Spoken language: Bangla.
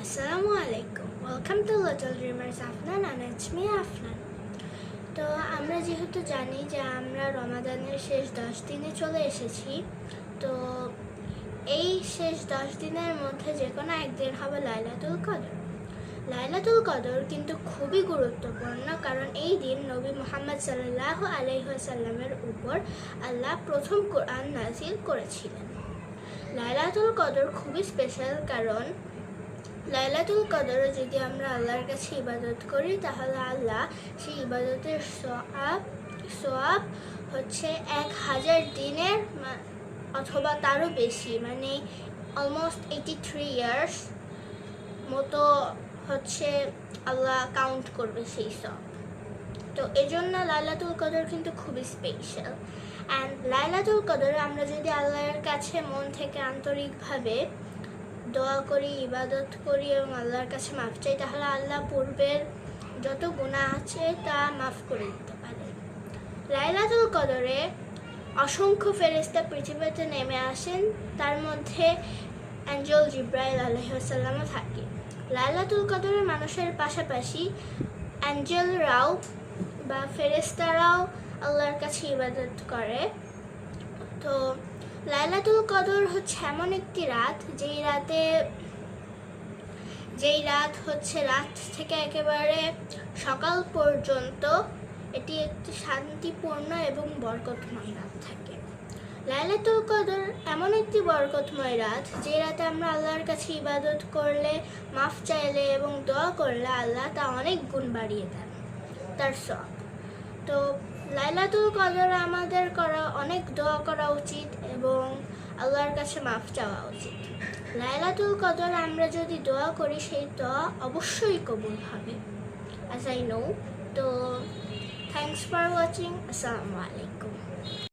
Assalamu alaikum. Welcome to Little Dreamers Afnan and it's me Afnan. তো আমরা যেহেতু জানি যে আমরা রমাদানের শেষ 10 দিনে চলে এসেছি, তো এই শেষ 10 দিনের মধ্যে যে কোনো একদিন হবে লাইলাতুল কদর। লাইলাতুল কদর কিন্তু খুবই গুরুত্বপূর্ণ, কারণ এই দিন নবী মুহাম্মদ সাল্লাল্লাহু আলাইহি ওয়াসাল্লামের উপর আল্লাহ প্রথম কোরআন নাজিল করেছিলেন। লাইলাতুল কদর খুবই স্পেশাল, কারণ লাইলাতুল কদরে যদি আমরা আল্লাহর কাছে ইবাদত করি তাহলে আল্লাহ সেই ইবাদতের সোয়াব হচ্ছে 1000 দিনের অথবা তারও বেশি, মানে অলমোস্ট 83 ইয়ার্স মতো হচ্ছে আল্লাহ কাউন্ট করবে সেই সব। তো এজন্য লাইলাতুল কদর কিন্তু খুবই স্পেশাল। অ্যান্ড লাইলাতুল কদরে আমরা যদি আল্লাহর কাছে মন থেকে আন্তরিকভাবে দোয়া করি, ইবাদত করি এবং আল্লাহর কাছে মাফ চাই, তাহলে আল্লাহ পূর্বের যত গুনাহ আছে তা মাফ করে দিতে পারে। লাইলাতুল কদরে অসংখ্য ফেরেশতা পৃথিবীতে নেমে আসেন, তার মধ্যে অ্যাঞ্জেল জিব্রাইল আলাইহিস সালামও থাকে। লাইলাতুল কদরে মানুষের পাশাপাশি অ্যাঞ্জেলরাও বা ফেরেশতারাও আল্লাহর কাছে ইবাদত করে। তো লাইলাতুল কদর হচ্ছে এমন একটি রাত যেই রাত হচ্ছে রাত থেকে একেবারে সকাল পর্যন্ত এটি একটি শান্তিপূর্ণ এবং বরকতময় রাত থাকে। লাইলাতুল কদর এমন একটি বরকতময় রাত যে রাতে আমরা আল্লাহর কাছে ইবাদত করলে, মাফ চাইলে এবং দোয়া করলে আল্লাহ তা অনেক গুণ বাড়িয়ে দেন তার সওয়াব। তো লাইলাতুল কদরে আমাদের অনেক দোয়া করা উচিত এবং আল্লাহর কাছে মাফ চাওয়া উচিত। লাইলাতুল কদর আমরা যদি দোয়া করি সেই দোয়া অবশ্যই কবুল হবে, as I know. তো থ্যাংকস ফর ওয়াচিং। আসসালামু আলাইকুম।